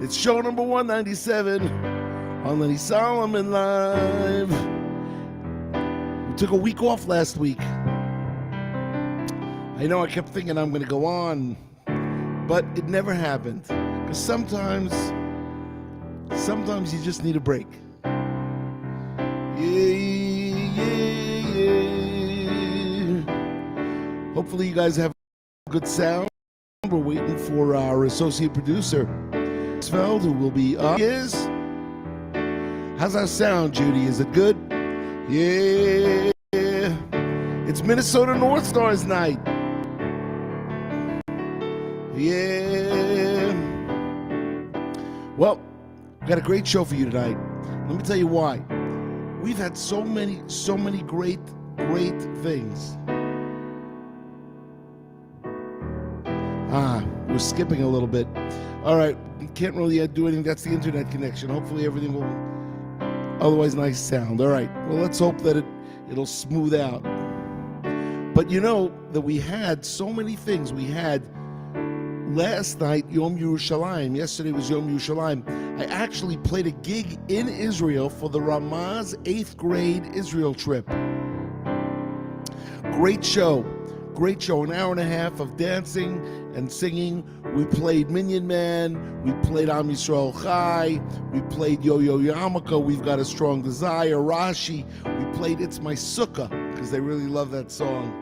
It's show number 197 on Lenny Solomon Live. We took a week off last week. I know I kept thinking I'm going to go on, but it never happened. Because sometimes you just need a break. Hopefully you guys have good sound. We're waiting for our associate producer, who will be up. How's our sound, Judy? Is it good? Yeah. It's Minnesota North Stars night. Yeah. Well, we got a great show for you tonight. Let me tell you why. We've had so many great things. We're skipping a little bit. All right, can't really do anything. That's the internet connection. Hopefully everything will, otherwise nice sound. All right, well, let's hope that it'll smooth out. But you know that we had so many things. We had last night, Yom Yerushalayim. Yesterday was Yom Yerushalayim. I actually played a gig in Israel for the Ramaz 8th grade Israel trip. Great show, an hour and a half of dancing and singing. We played Minyan Man, we played Am Yisrael Chai, we played Yo-Yo Yarmulke, We've Got a Strong Desire, Rashi, we played It's My Sukkah, because they really love that song,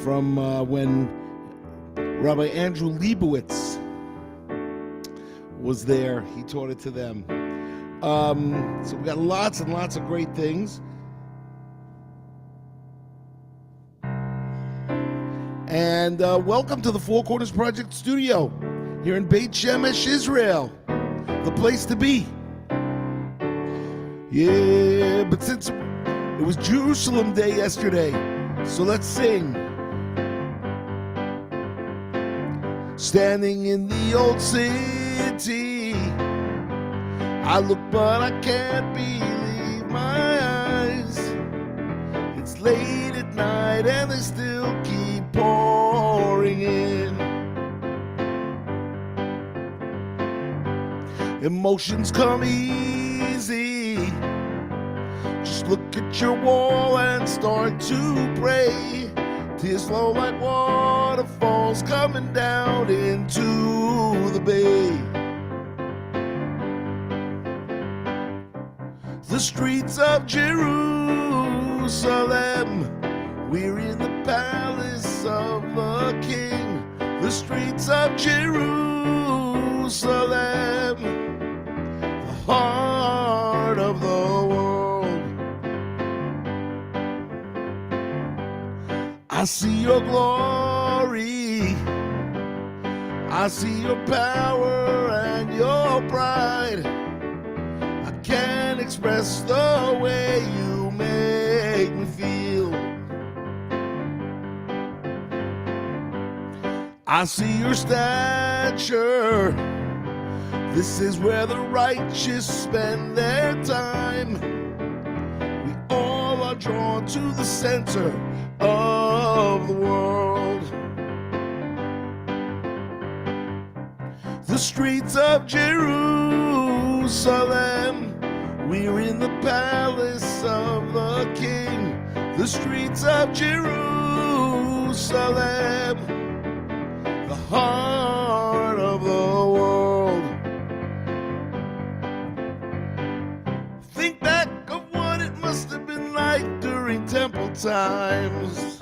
from when Rabbi Andrew Leibowitz was there. He taught it to them. So we got lots and lots of great things. And welcome to the Four Corners Project studio here in Beit Shemesh, Israel. The place to be. Yeah, but since it was Jerusalem Day yesterday, so let's sing. Standing in the old city, I look but I can't believe my eyes. It's late at night and they still keep pouring in. Emotions come easy. Just look at your wall and start to pray. Tears flow like waterfalls coming down into the bay. The streets of Jerusalem, we're in the palace of the King. The streets of Jerusalem, the heart of the world. I see your glory, I see your power and your pride. I can't express the way you make me feel. I see your stature, this is where the righteous spend their time. We all are drawn to the center of the world. The streets of Jerusalem, we're in the palace of the King. The streets of Jerusalem, the heart of the world. Think back of what it must have been like during temple times.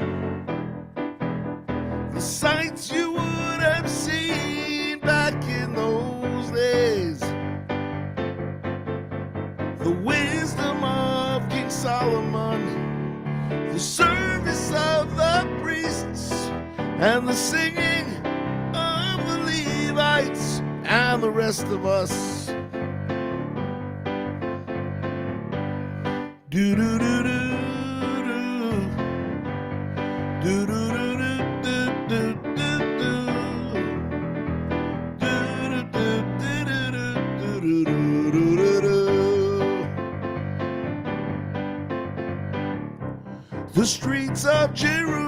The sights you would have seen back in those days. The wisdom of King Solomon, the service of the priests, and the singing of the Levites and the rest of us. Do do do do do do do do do do do. The streets of Jerusalem,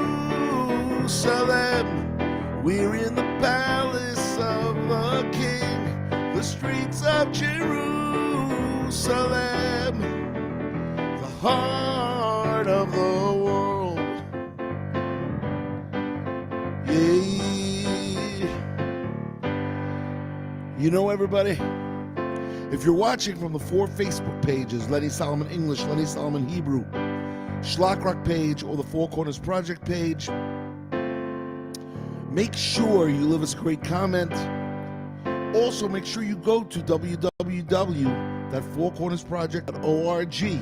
we're in the palace of the King. The streets of Jerusalem, the heart of the world. Yeah. You know, everybody, if you're watching from the 4 Facebook pages, Lenny Solomon English, Lenny Solomon Hebrew, Shlock Rock page, or the Four Corners Project page, make sure you leave us a great comment. Also, make sure you go to www.fourcornersproject.org.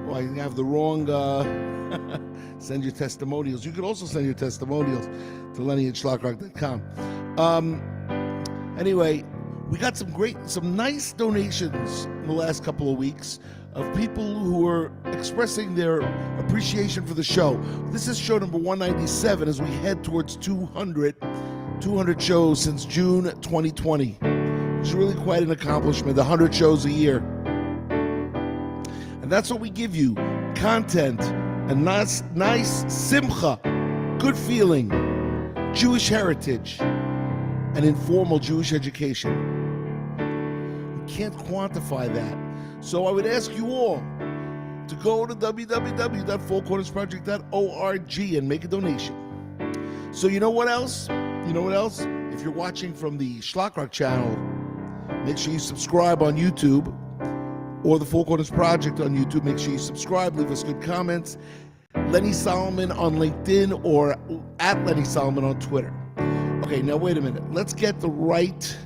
Oh, I have the wrong, send your testimonials. You can also send your testimonials to lenny@shlockrock.com. Anyway, we got some nice donations in the last couple of weeks of people who are expressing their appreciation for the show. This is show number 197 as we head towards 200 shows since June 2020. It's really quite an accomplishment, 100 shows a year. And that's what we give you, content, a nice simcha, good feeling, Jewish heritage, and informal Jewish education. We can't quantify that. So I would ask you all to go to www.fourcornersproject.org and make a donation. So you know what else? If you're watching from the Shlock Rock channel, make sure you subscribe on YouTube, or the Four Corners Project on YouTube. Make sure you subscribe, leave us good comments. Lenny Solomon on LinkedIn, or at Lenny Solomon on Twitter. Okay, now wait a minute. Let's get the right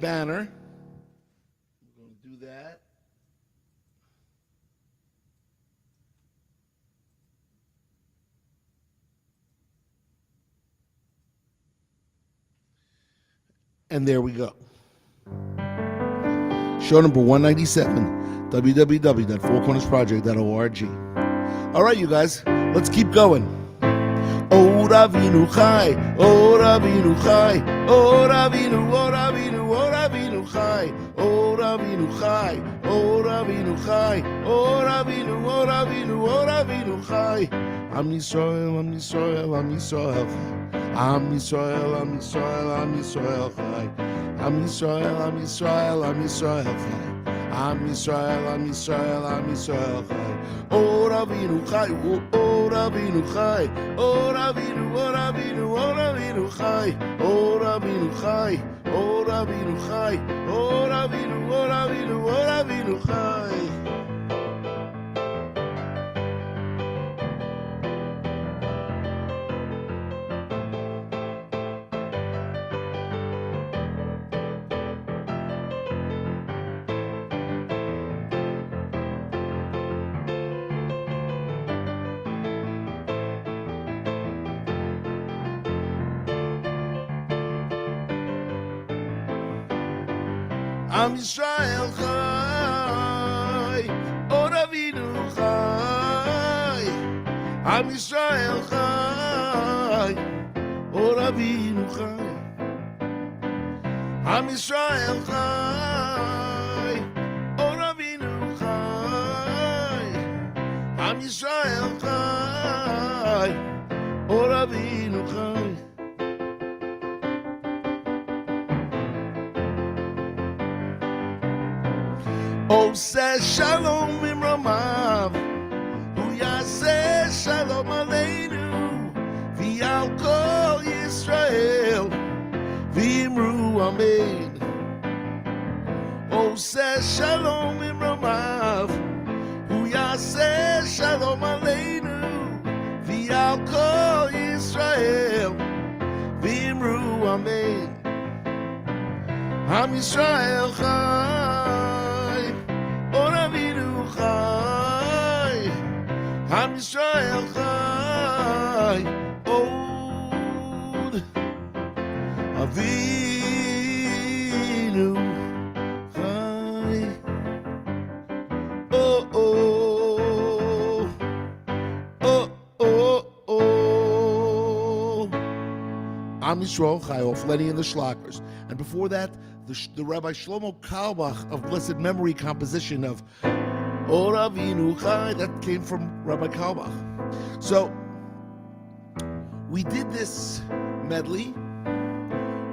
banner. We're going to do that. And there we go. Show number 197, www.fourcornersproject.org. All right, you guys, let's keep going. Oh, Ravinu Chai, oh, Ravinu Chai, oh, Ravinu, oh, Ravinu, oh, Ravinu Chai, oh, Ravinu Chai, oh, Ravinu Chai, oh, Ravinu, oh, Ravinu, oh, Ravinu Chai. Am Yisrael, Am Yisrael, Am Yisrael Chai. Am Yisrael, Am Yisrael, Am Yisrael Chai. Am Yisrael, Am Yisrael, Am Yisrael Chai. Am Yisrael, Am Yisrael, Am Yisrael Chai. Oh, Ravinu Chai, oh, Ravinu Chai, oh, Ravinu, oh, Ravinu, oh, Ravinu Chai, oh, Ravinu Chai, oh, Ravinu Chai, oh, Ravinu, oh, Ravinu, oh, Ravinu Chai. Am Yisrael Chai, oh Ravinu Chai. Am Yisrael Chai, oh Ravinu Chai. Am Yisrael Chai, oh Ravinu Chai. Am Yisrael Chai, oh Ravinu Chai. Oh, says Shalom Imramav, Hu Yaseh Shalom Aleinu, V'al Kol Yisrael, V'imru Amen. Oh, says Shalom Imramav, Hu Yaseh Shalom Aleinu, V'al Kol Yisrael, V'imru Amen. Am Yisrael Chai, oh Ravinu Chai. Am Yisrael Chai, Od Avinu Chai. Oh, oh, oh, oh, oh. Am Yisrael Chai, off Lenny and the Schlockers. And before that, the Rabbi Shlomo Carlebach of blessed memory composition of O Ravinu Chai, that came from Rabbi Carlebach. So we did this medley.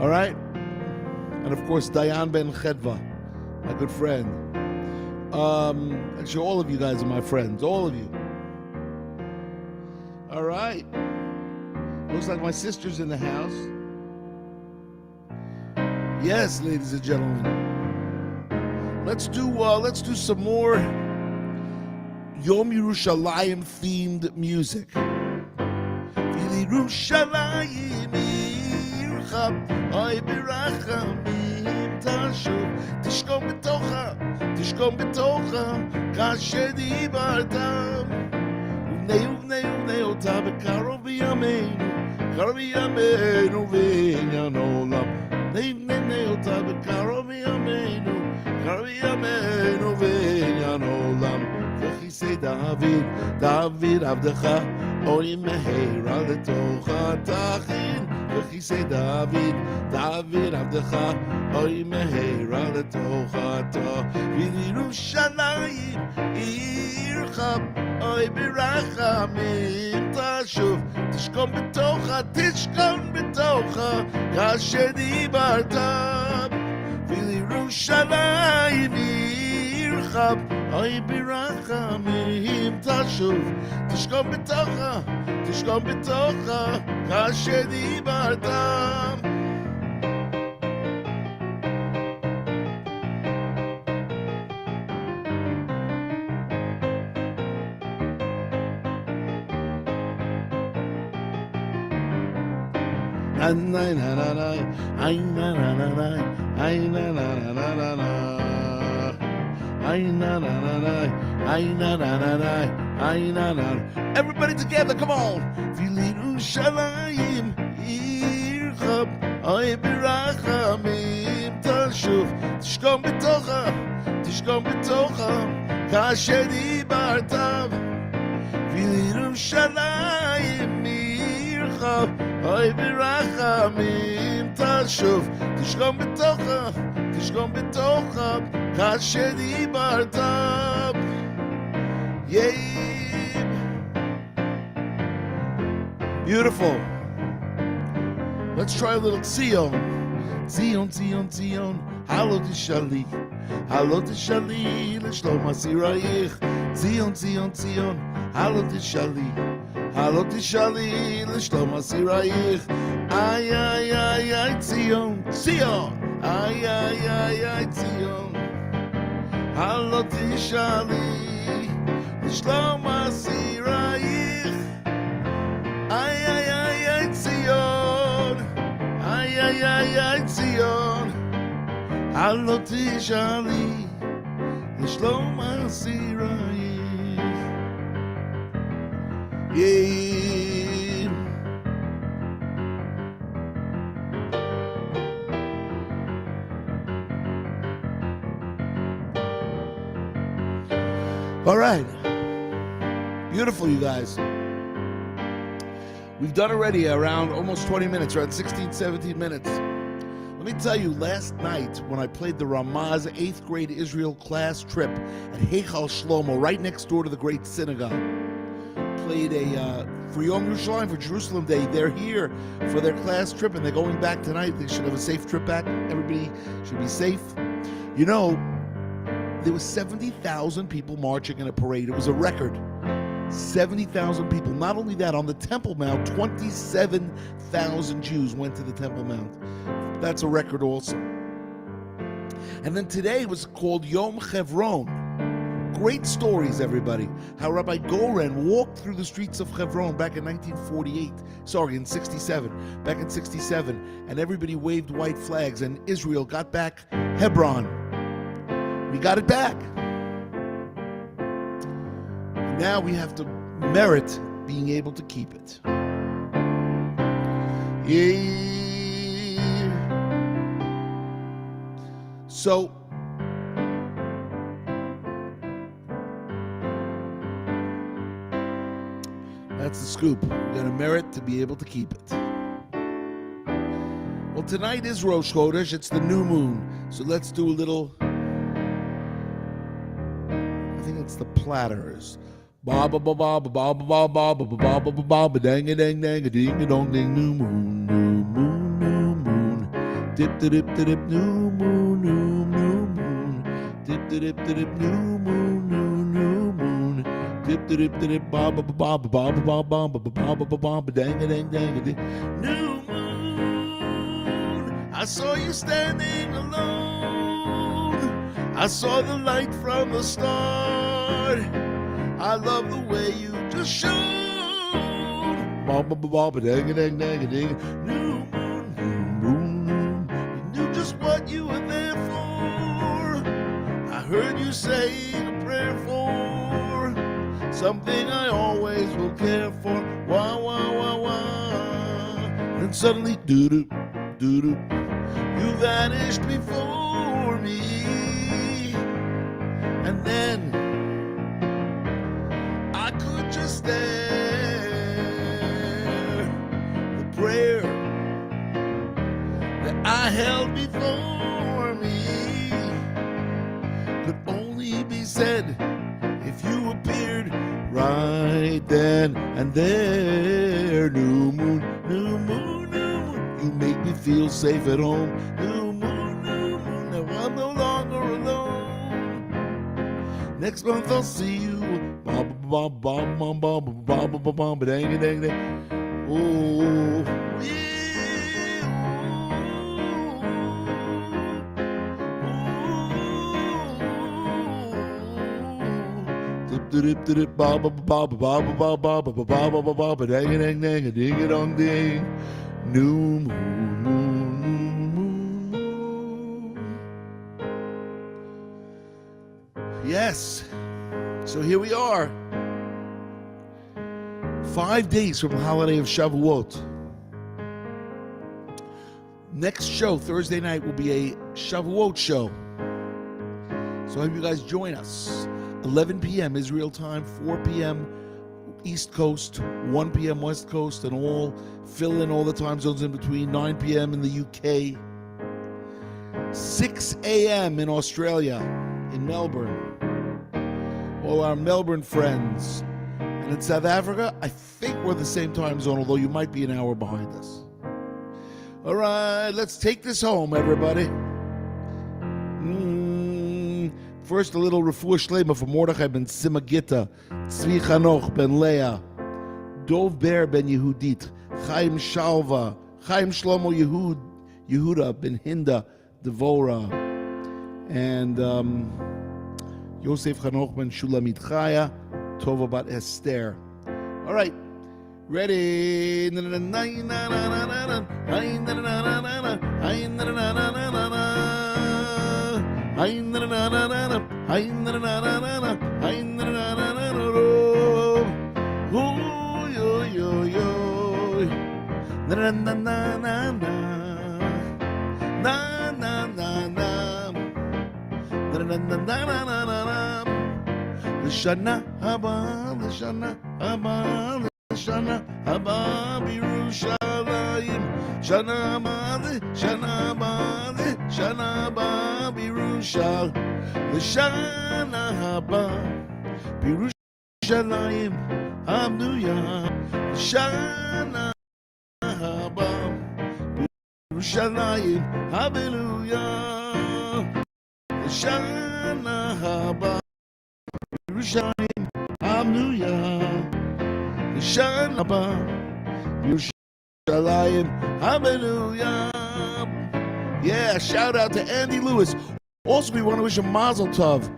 All right? And of course, Dayan Ben Chedva, my good friend. Actually, all of you guys are my friends, all of you. All right. Looks like my sister's in the house. Yes, ladies and gentlemen. Let's do some more Yom Yerushalayim themed music. Yerushalayim ircha, oy berachamim tashuv, tishkom betocha, kasher dibartam, uvnei ota bekarov biyameinu v'inyan olam, uvnei ota bekarov biyameinu v'inyan olam. Say David Avdecha, Oy Meheira Letocha Tachin. Say David Avdecha, Oy Meheira Letocha Tachin. Yerushalayim Ircha, Oy Berachamim Tashuv, Tishkom betocha, Kasher dibartam. Yerushalayim Ircha, Oy berachamim tashuv, tishkom betocha, kasher dibartam. Ay na na na, ay na na na na, ay na na na na na. Ay na na na na, ay na na na na, ay na na. Everybody together, come on. Yerushalayim ircha, oy berachamim tashuv, tishkom betocha, kasher dibartam. Yerushalayim ircha, oy berachamim tashuv, tishkom betocha, kasher dibartam. Yay! Beautiful. Let's try a little Tzion. Tzion, Halo tishali, l'shlom asirayich. Tzion, Halo tishali, l'shlom asirayich. Ay, Tzion, ay, Tzion. Halo tishali, l'shlom asirayich. Ay, Tzion, ay, Tzion. Halo tishali, l'shlom asirayich. Yeah. All right. Beautiful, you guys. We've done already around almost 20 minutes, around 16, 17 minutes. Let me tell you, last night when I played the Ramaz 8th grade Israel class trip at Heichal Shlomo, right next door to the great synagogue, played for Yom Yerushalayim, for Jerusalem Day. They're here for their class trip and they're going back tonight. They should have a safe trip back. Everybody should be safe. You know, there was 70,000 people marching in a parade. It was a record. 70,000 people. Not only that, on the Temple Mount, 27,000 Jews went to the Temple Mount. That's a record also. And then today was called Yom Chevron. Great stories, everybody. How Rabbi Goren walked through the streets of Hebron back in 67, back in 67, and everybody waved white flags, and Israel got back Hebron. We got it back. Now we have to merit being able to keep it. Yeah. So, that's the scoop. We're going to merit to be able to keep it. Well, tonight is Rosh Chodesh. It's the new moon. So let's do a little, I think it's the Platters. Ba ba ba ba ba ba ba ba ba ba ba ba ba ba dang a dang dang a ding a dong ding new moon, new moon, new moon. Dip dip dip dip, new moon, new moon. Dip dip dip dip, new moon, new moon. Dip dip dip dip, ba ba ba ba ba ba ba ba ba ba ba ba ba dang dang dang dang. New moon, I saw you standing alone. I saw the light from the start. I love the way you just shone. Ba ba ba ba ba dang dang dang dang. New moon, new moon. You knew just what you were there for. I heard you saying a prayer for something I always will care for. Wah wah wah wah. And suddenly, doo doo doo doo, you vanished before me. And then I could just stare. The prayer that I held before me could only be said if you appeared right then and there. New moon, new moon, new moon, you make me feel safe at home. New moon, now I'm no longer alone. Next month I'll see you. Ba ba ba ba ba ba ba ba ba ba ba dang dang dang. Oh yeah. Dip dip dip ba ba ba ba ba ba ba ba ba ba ba ba ba dang dang dang ding dong ding. New moon, moon, moon. Yes. So here we are. 5 days from the holiday of Shavuot. Next show, Thursday night, will be a Shavuot show. So I hope you guys join us. 11 p.m. Israel time, 4 p.m. East Coast, 1 p.m. West Coast, and all fill in all the time zones in between. 9 p.m. in the UK, 6 a.m. in Australia, in Melbourne. All our Melbourne friends. And in South Africa, I think we're the same time zone, although you might be an hour behind us. All right, let's take this home, everybody. First, a little refuah shlema for Mordechai ben Sima Gitta, Tzvi Chanoch ben Leah, Dov Ber ben Yehudit, Chaim Shalva, Chaim Shlomo Yehuda ben Hinda Devora, and Yosef Chanoch ben Shulamit Chaya, Tova bat Esther. All right, ready? L'shana haba, l'shana haba, l'shana haba, b'Yerushalayim. Shana haba, l'shana haba, l'shana haba, b'Yerushalayim. L'shana haba, b'Yerushalayim, hallelujah. L'shana haba, b'Yerushalayim, hallelujah. L'shana haba, Yerushalayim, hallelujah. L'shana haba, Yerushalayim, hallelujah. Yeah, shout out to Andy Lewis. Also, we want to wish a mazel tov.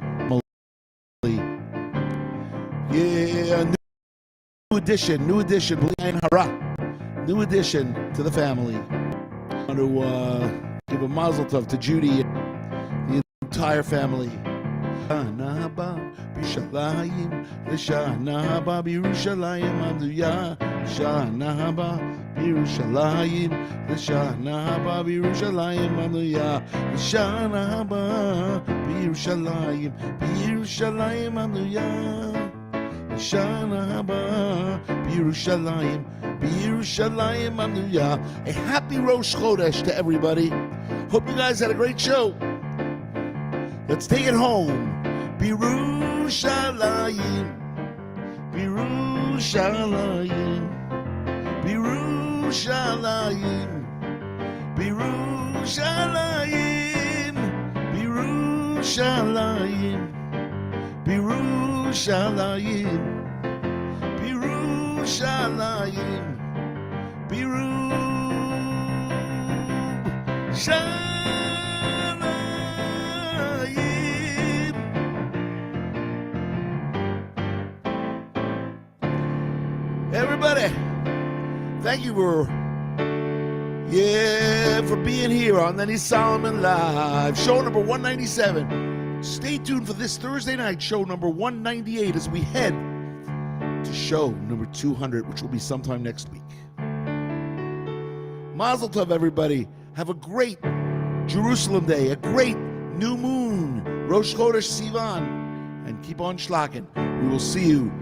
Yeah, new addition, new addition to the family. I want to give a mazel tov to Judy and the entire family. Shana haba b'Yerushalayim, l'shana haba b'Yerushalayim, hallelujah. Shana haba b'Yerushalayim, l'shana haba b'Yerushalayim, hallelujah. Shana haba b'Yerushalayim, b'Yerushalayim, hallelujah. Shana haba b'Yerushalayim, b'Yerushalayim, hallelujah. A happy Rosh Chodesh to everybody. Hope you guys had a great show. Let's take it home. B'Yerushalayim, B'Yerushalayim, B'Yerushalayim, B'Yerushalayim. Birushalayim, Birushalayim, Birushalayim, Birushalayim. Everybody, thank you for being here on Lenny Solomon Live, show number 197. Stay tuned for this Thursday night, show number 198, as we head to show number 200, which will be sometime next week. Mazel tov, everybody. Have a great Jerusalem day, a great new moon, Rosh Chodesh Sivan, and keep on shlocking. We will see you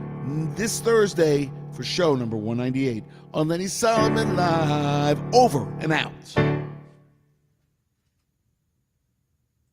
this Thursday for show number 198 on Lenny Solomon Live. Over and out.